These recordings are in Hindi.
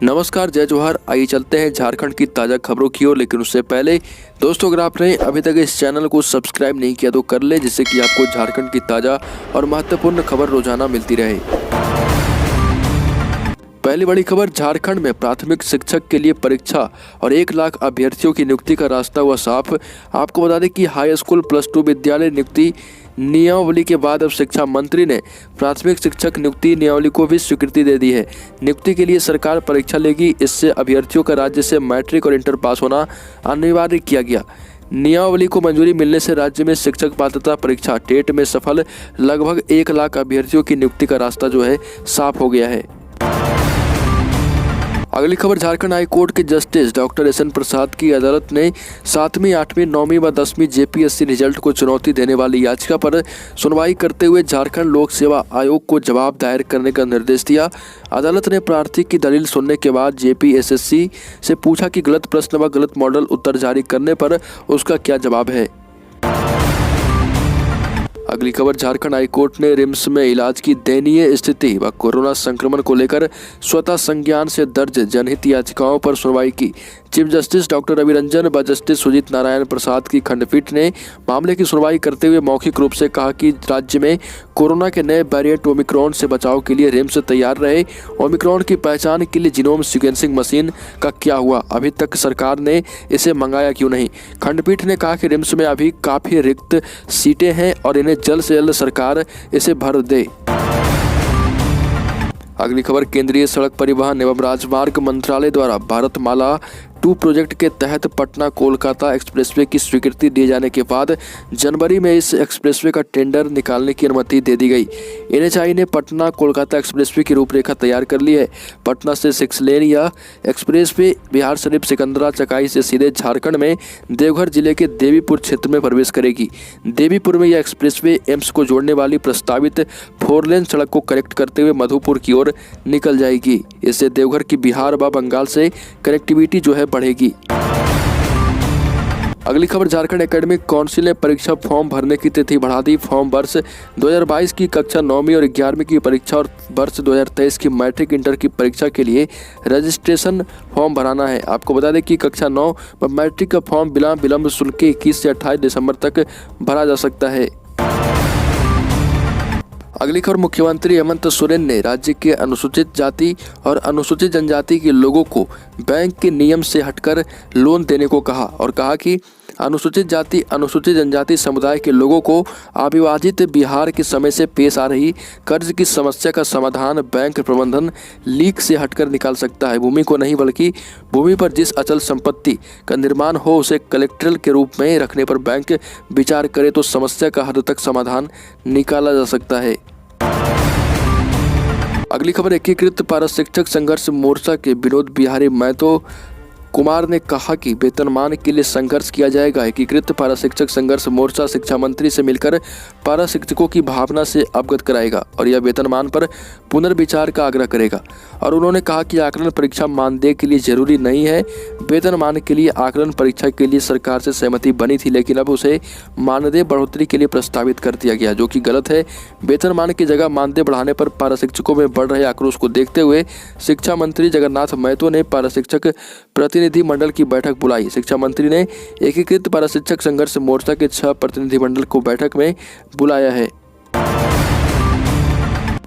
नमस्कार, जय जोहार। आइए चलते हैं झारखंड की ताज़ा खबरों की ओर। लेकिन उससे पहले दोस्तों, अगर आपने अभी तक इस चैनल को सब्सक्राइब नहीं किया तो कर ले, जिससे कि आपको झारखंड की ताज़ा और महत्वपूर्ण खबर रोजाना मिलती रहे। पहली बड़ी खबर, झारखंड में प्राथमिक शिक्षक के लिए परीक्षा और 1 लाख अभ्यर्थियों की नियुक्ति का रास्ता हुआ साफ। आपको बता दें कि हाई स्कूल +2 विद्यालय नियुक्ति नियमावली के बाद अब शिक्षा मंत्री ने प्राथमिक शिक्षक नियुक्ति नियमावली को भी स्वीकृति दे दी है। नियुक्ति के लिए सरकार परीक्षा लेगी। इससे अभ्यर्थियों का राज्य से मैट्रिक और इंटर पास होना अनिवार्य किया गया। नियमावली को मंजूरी मिलने से राज्य में शिक्षक पात्रता परीक्षा टेट में सफल लगभग 1 लाख अभ्यर्थियों की नियुक्ति का रास्ता जो है साफ हो गया है। अगली खबर, झारखंड हाई कोर्ट के जस्टिस डॉक्टर एस.एन. प्रसाद की अदालत ने 7वीं, 8वीं, 9वीं व 10वीं जेपीएससी रिजल्ट को चुनौती देने वाली याचिका पर सुनवाई करते हुए झारखंड लोक सेवा आयोग को जवाब दायर करने का निर्देश दिया। अदालत ने प्रार्थी की दलील सुनने के बाद जेपीएससी से पूछा कि गलत प्रश्न व गलत मॉडल उत्तर जारी करने पर उसका क्या जवाब है। अगली खबर, झारखंड हाईकोर्ट ने रिम्स में इलाज की दयनीय स्थिति व कोरोना संक्रमण को लेकर स्वतः संज्ञान से दर्ज जनहित याचिकाओं पर सुनवाई की। Chief justice doctor Ravi Ranjan व जस्टिस सुजीत नारायण प्रसाद की खंडपीठ ने मामले की सुनवाई करते हुए मौखिक रूप से कहा कि राज्य में कोरोना के नए वेरिएंट ओमिक्रॉन से बचाव के लिए रिम्स तैयार रहे। ओमिक्रॉन की पहचान के लिए जीनोम सीक्वेंसिंग मशीन का क्या हुआ, अभी तक सरकार ने इसे मंगाया क्यों नहीं। खंडपीठ ने कहा कि रिम्स में अभी काफ़ी रिक्त सीटें हैं और इन्हें जल्द से जल्द सरकार इसे भर दे। अगली खबर, केंद्रीय सड़क परिवहन एवं राजमार्ग मंत्रालय द्वारा भारतमाला 2 प्रोजेक्ट के तहत पटना कोलकाता एक्सप्रेसवे की स्वीकृति दिए जाने के बाद जनवरी में इस एक्सप्रेसवे का टेंडर निकालने की अनुमति दे दी गई। एनएचएआई ने पटना कोलकाता एक्सप्रेसवे की रूपरेखा तैयार कर ली है। पटना से 6 लेन यह एक्सप्रेसवे बिहार शरीफ सिकंदरा चकाई से सीधे झारखंड में देवघर जिले के देवीपुर क्षेत्र में प्रवेश करेगी। देवीपुर में यह एक्सप्रेसवे एम्स को जोड़ने वाली प्रस्तावित 4 लेन सड़क को कनेक्ट करते हुए मधुपुर की ओर निकल जाएगी। इससे देवघर की बिहार व बंगाल से कनेक्टिविटी जो है बढ़ेगी। अगली खबर, झारखंड एकेडमिक काउंसिल ने परीक्षा फॉर्म भरने की तिथि बढ़ा दी। फॉर्म वर्ष 2022 की कक्षा 9वीं और 11वीं की परीक्षा और वर्ष 2023 की मैट्रिक इंटर की परीक्षा के लिए रजिस्ट्रेशन फॉर्म भराना है। आपको बता दें कि कक्षा 9 व मैट्रिक का फॉर्म बिना विलंब शुल्क 21 से 28 दिसंबर तक भरा जा सकता है। अगली खबर, मुख्यमंत्री हेमंत सोरेन ने राज्य के अनुसूचित जाति और अनुसूचित जनजाति के लोगों को बैंक के नियम से हटकर लोन देने को कहा और कहा कि अनुसूचित जाति अनुसूचित जनजाति समुदाय के लोगों को अविभाजित बिहार के समय से पेश आ रही कर्ज की समस्या का समाधान बैंक प्रबंधन लीक से हटकर निकाल सकता है। भूमि को नहीं बल्कि भूमि पर जिस अचल संपत्ति का निर्माण हो उसे कलेक्ट्रल के रूप में रखने पर बैंक विचार करे तो समस्या का हद तक समाधान निकाला जा सकता है। अगली खबर, एकीकृत पारा शिक्षक संघर्ष मोर्चा के विनोद बिहारी महतो कुमार ने कहा कि वेतनमान के लिए संघर्ष किया जाएगा। एकीकृत पारा शिक्षक संघर्ष मोर्चा शिक्षा मंत्री से मिलकर पारा शिक्षकों की भावना से अवगत कराएगा और यह वेतनमान पर पुनर्विचार का आग्रह करेगा। और उन्होंने कहा कि आकलन परीक्षा मानदेय के लिए जरूरी नहीं है। वेतनमान के लिए आकलन परीक्षा के लिए सरकार से सहमति बनी थी, लेकिन अब उसे मानदेय बढ़ोतरी के लिए प्रस्तावित कर दिया गया, जो कि गलत है। वेतनमान की जगह मानदेय बढ़ाने पर पारा शिक्षकों में बढ़ रहे आक्रोश को देखते हुए शिक्षा मंत्री जगन्नाथ महतो ने पारा शिक्षक प्रतिनिधिमंडल की बैठक बुलाई। शिक्षा मंत्री ने एकीकृत पारा शिक्षक संघर्ष मोर्चा के 6 प्रतिनिधिमंडल को बैठक में बुलाया है।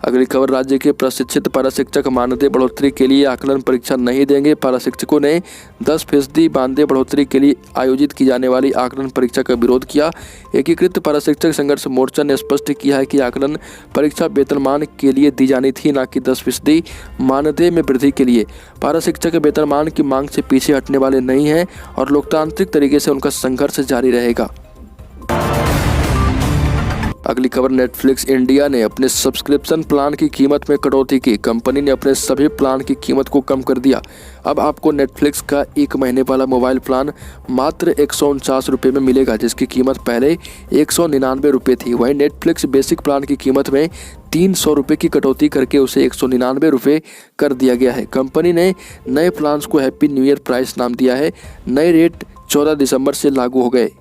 अगली खबर, राज्य के प्रशिक्षित पारा शिक्षक मानदेय बढ़ोतरी के लिए आकलन परीक्षा नहीं देंगे। पारा शिक्षकों ने 10% मानदेय बढ़ोतरी के लिए आयोजित की जाने वाली आकलन परीक्षा का विरोध किया। एकीकृत पारा शिक्षक संघर्ष मोर्चा ने स्पष्ट किया है कि आकलन परीक्षा वेतनमान के लिए दी जानी थी, न कि 10% मानदेय में वृद्धि के लिए। पारा शिक्षक वेतनमान की मांग से पीछे हटने वाले नहीं हैं और लोकतांत्रिक तरीके से उनका संघर्ष जारी रहेगा। अगली खबर, नेटफ्लिक्स इंडिया ने अपने सब्सक्रिप्शन प्लान की कीमत में कटौती की। कंपनी ने अपने सभी प्लान की कीमत को कम कर दिया। अब आपको नेटफ्लिक्स का 1 महीने वाला मोबाइल प्लान मात्र 149 रुपये में मिलेगा, जिसकी कीमत पहले 199 रुपये थी। वहीं नेटफ्लिक्स बेसिक प्लान की कीमत में 300 रुपये की कटौती करके उसे 199 रुपये कर दिया गया है। कंपनी ने नए प्लान्स को हैप्पी न्यू ईयर प्राइस नाम दिया है। नए रेट 14 दिसंबर से लागू हो गए।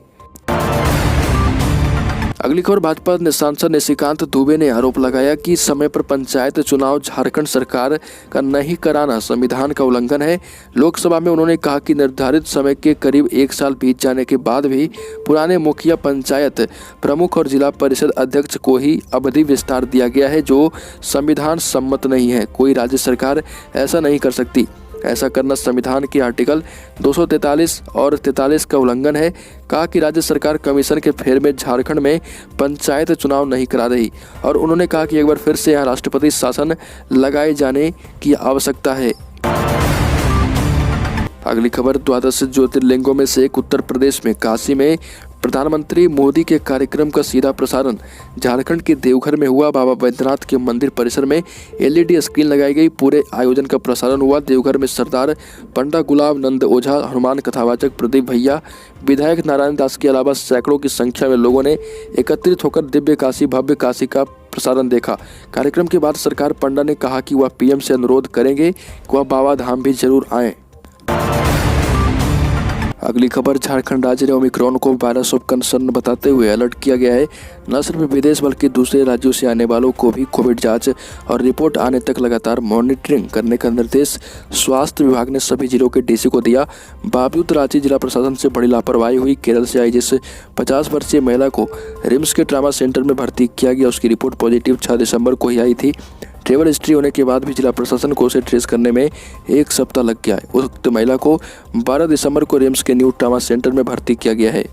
अगली खबर, भाजपा ने सांसद निशिकांत दुबे ने आरोप लगाया कि समय पर पंचायत चुनाव झारखंड सरकार का नहीं कराना संविधान का उल्लंघन है। लोकसभा में उन्होंने कहा कि निर्धारित समय के करीब 1 साल बीत जाने के बाद भी पुराने मुखिया, पंचायत प्रमुख और जिला परिषद अध्यक्ष को ही अवधि विस्तार दिया गया है, जो संविधान सम्मत नहीं है। कोई राज्य सरकार ऐसा नहीं कर सकती। ऐसा करना संविधान के आर्टिकल 243 और 43 का उल्लंघन है। कहा कि राज्य सरकार कमीशन के फेर में झारखंड में पंचायत चुनाव नहीं करा रही और उन्होंने कहा कि एक बार फिर से यहाँ राष्ट्रपति शासन लगाए जाने की आवश्यकता है। अगली खबर, द्वादश ज्योतिर्लिंगों में से एक उत्तर प्रदेश में काशी में प्रधानमंत्री मोदी के कार्यक्रम का सीधा प्रसारण झारखंड के देवघर में हुआ। बाबा बैद्यनाथ के मंदिर परिसर में एलईडी स्क्रीन लगाई गई। पूरे आयोजन का प्रसारण हुआ। देवघर में सरदार पंडा गुलाब नंद ओझा, हनुमान कथावाचक प्रदीप भैया, विधायक नारायण दास के अलावा सैकड़ों की संख्या में लोगों ने एकत्रित होकर दिव्य काशी, भव्य काशी का प्रसारण देखा। कार्यक्रम के बाद सरकार पंडा ने कहा कि वह पीएम से अनुरोध करेंगे कि वह बाबा धाम भी जरूर आएं। अगली खबर, झारखंड राज्य ने ओमिक्रॉन को वायरस ऑफ कंसर्न बताते हुए अलर्ट किया गया है। न सिर्फ विदेश बल्कि दूसरे राज्यों से आने वालों को भी कोविड जांच और रिपोर्ट आने तक लगातार मॉनिटरिंग करने का निर्देश स्वास्थ्य विभाग ने सभी जिलों के डीसी को दिया। बावजूद रांची जिला प्रशासन से बड़ी लापरवाही हुई। केरल से आई जिस 50 वर्षीय महिला को रिम्स के ट्रामा सेंटर में भर्ती किया गया, उसकी रिपोर्ट पॉजिटिव 6 दिसंबर को ही आई थी। ट्रेवल हिस्ट्री होने के बाद भी जिला प्रशासन को उसे ट्रेस करने में 1 सप्ताह लग गया है। उक्त महिला को 12 दिसंबर को रिम्स के न्यू ट्रामा सेंटर में भर्ती किया गया है।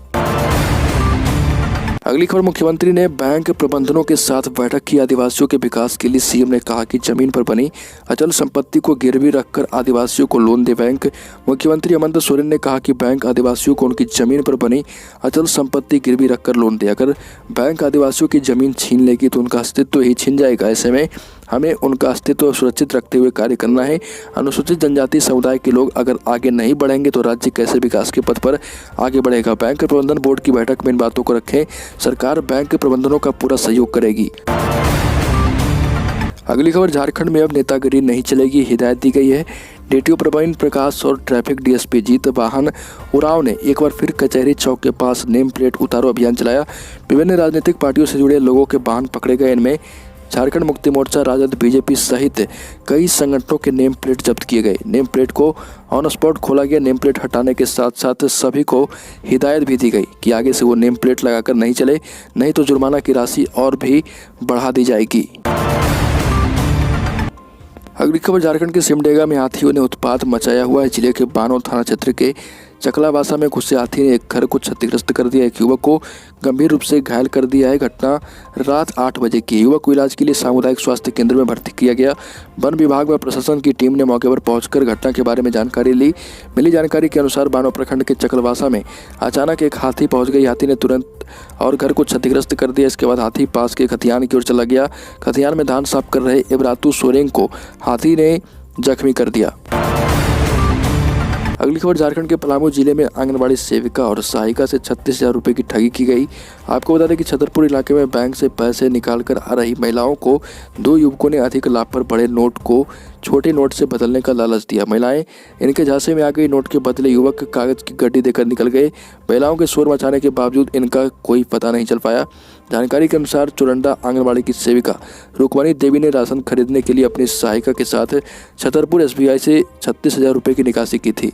अगली खबर, मुख्यमंत्री ने बैंक प्रबंधनों के साथ बैठक की। आदिवासियों के विकास के लिए सीएम ने कहा कि जमीन पर बनी अचल संपत्ति को गिरवी रखकर आदिवासियों को लोन दे बैंक। मुख्यमंत्री हेमंत सोरेन ने कहा कि बैंक आदिवासियों को उनकी जमीन पर बनी अचल संपत्ति गिरवी रखकर लोन दे। अगर बैंक आदिवासियों की जमीन छीन लेगी तो उनका अस्तित्व ही छिन जाएगा। ऐसे में हमें उनका अस्तित्व सुरक्षित रखते हुए कार्य करना है। अनुसूचित जनजाति समुदाय के लोग अगर आगे नहीं बढ़ेंगे तो राज्य कैसे विकास के पथ पर आगे बढ़ेगा। बैंक प्रबंधन बोर्ड की बैठक में इन बातों को रखें। सरकार बैंक प्रबंधनों का पूरा सहयोग करेगी। अगली खबर, झारखंड में अब नेतागिरी नहीं चलेगी, हिदायत दी गई है। डीटीओ प्रवीण प्रकाश और ट्रैफिक डीएसपी जीत वाहन उरांव ने एक बार फिर कचहरी चौक के पास नेम प्लेट उतारो अभियान चलाया। विभिन्न राजनीतिक पार्टियों से जुड़े लोगों के वाहन पकड़े गए। इनमें झारखंड मुक्ति मोर्चा, राजद, बीजेपी सहित कई संगठनों के नेम प्लेट जब्त किए गए। नेम प्लेट को ऑन स्पॉट खोला गया। नेम प्लेट हटाने के साथ साथ सभी को हिदायत भी दी गई कि आगे से वो नेम प्लेट लगाकर नहीं चले, नहीं तो जुर्माना की राशि और भी बढ़ा दी जाएगी। अगली खबर, झारखंड के सिमडेगा में हाथियों ने उत्पात मचाया हुआ है। जिले के बानो थाना क्षेत्र के चकलावासा में घुसे हाथी ने एक घर को क्षतिग्रस्त कर दिया। एक युवक को गंभीर रूप से घायल कर दिया है। घटना रात 8 बजे की। युवक को इलाज के लिए सामुदायिक स्वास्थ्य केंद्र में भर्ती किया गया। वन विभाग व प्रशासन की टीम ने मौके पर पहुंचकर घटना के बारे में जानकारी ली। मिली जानकारी के अनुसार बानो प्रखंड के चकलवासा में अचानक एक हाथी पहुंच गई। हाथी ने तुरंत और घर को क्षतिग्रस्त कर दिया। इसके बाद हाथी पास के खतियान की ओर चला गया। खतियान में धान साफ कर रहे इब्रातू सोरेंग को हाथी ने जख्मी कर दिया। अगली खबर, झारखंड के पलामू जिले में आंगनबाड़ी सेविका और सहायिका से 36,000 रुपये की ठगी की गई। आपको बता दें कि छतरपुर इलाके में बैंक से पैसे निकालकर आ रही महिलाओं को 2 युवकों ने अधिक लाभ पर बड़े नोट को छोटे नोट से बदलने का लालच दिया। महिलाएं इनके झांसे में आ गई। नोट के बदले युवक कागज की गड्डी देकर निकल गए। महिलाओं के शोर मचाने के बावजूद इनका कोई पता नहीं चल पाया। जानकारी के अनुसार चुरंडा आंगनबाड़ी की सेविका रुक्मणी देवी ने राशन खरीदने के लिए अपनी सहायिका के साथ छतरपुर एसबीआई से 36,000 रुपये की निकासी की थी।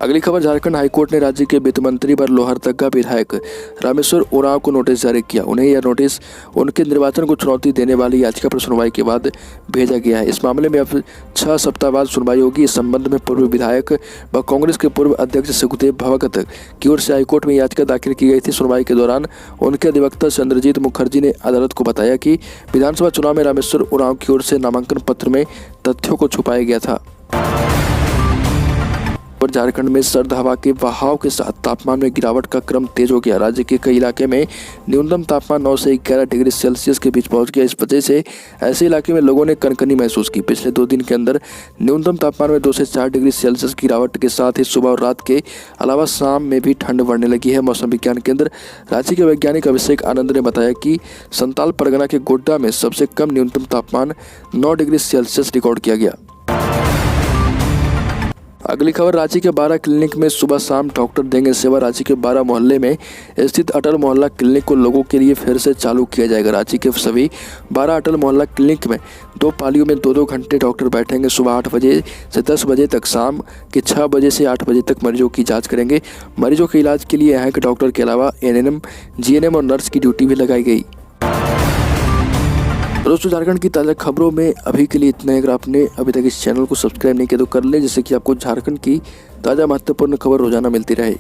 अगली खबर, झारखंड हाईकोर्ट ने राज्य के वित्त मंत्री व लोहरदगा विधायक रामेश्वर उरांव को नोटिस जारी किया। उन्हें यह नोटिस उनके निर्वाचन को चुनौती देने वाली याचिका पर सुनवाई के बाद भेजा गया है। इस मामले में अब 6 सप्ताह बाद सुनवाई होगी। इस संबंध में पूर्व विधायक व कांग्रेस के पूर्व अध्यक्ष सुखदेव भगत की ओर से हाईकोर्ट में याचिका दाखिल की गई थी। सुनवाई के दौरान उनके अधिवक्ता चंद्रजीत मुखर्जी ने अदालत को बताया कि विधानसभा चुनाव में रामेश्वर उरांव की ओर से नामांकन पत्र में तथ्यों को छुपाया गया था। पर झारखंड में सर्द हवा के बहाव के साथ तापमान में गिरावट का क्रम तेज हो गया। राज्य के कई इलाके में न्यूनतम तापमान 9 से 11 डिग्री सेल्सियस के बीच पहुंच गया। इस वजह से ऐसे इलाके में लोगों ने कनकनी महसूस की। पिछले 2 दिन के अंदर न्यूनतम तापमान में 2 से 4 डिग्री सेल्सियस की गिरावट के साथ ही सुबह और रात के अलावा शाम में भी ठंड बढ़ने लगी है। मौसम विज्ञान केंद्र रांची के वैज्ञानिक अभिषेक आनंद ने बताया कि संताल परगना के गोड्डा में सबसे कम न्यूनतम तापमान 9 डिग्री सेल्सियस रिकॉर्ड किया गया। अगली खबर, रांची के 12 क्लिनिक में सुबह शाम डॉक्टर देंगे सेवा। रांची के 12 मोहल्ले में स्थित अटल मोहल्ला क्लिनिक को लोगों के लिए फिर से चालू किया जाएगा। रांची के सभी 12 अटल मोहल्ला क्लिनिक में 2 पालियों में 2-2 घंटे डॉक्टर बैठेंगे। सुबह 8 बजे से 10 बजे तक, शाम के 6 बजे से 8 बजे तक मरीजों की जाँच करेंगे। मरीजों के इलाज के लिए यहाँ के डॉक्टर के अलावा ANM, GNM और नर्स की ड्यूटी भी लगाई गई। दोस्तों, झारखंड की ताज़ा खबरों में अभी के लिए इतना ही। अगर आपने अभी तक इस चैनल को सब्सक्राइब नहीं किया तो कर ले, जिससे कि आपको झारखंड की ताज़ा महत्वपूर्ण खबर रोजाना मिलती रहे।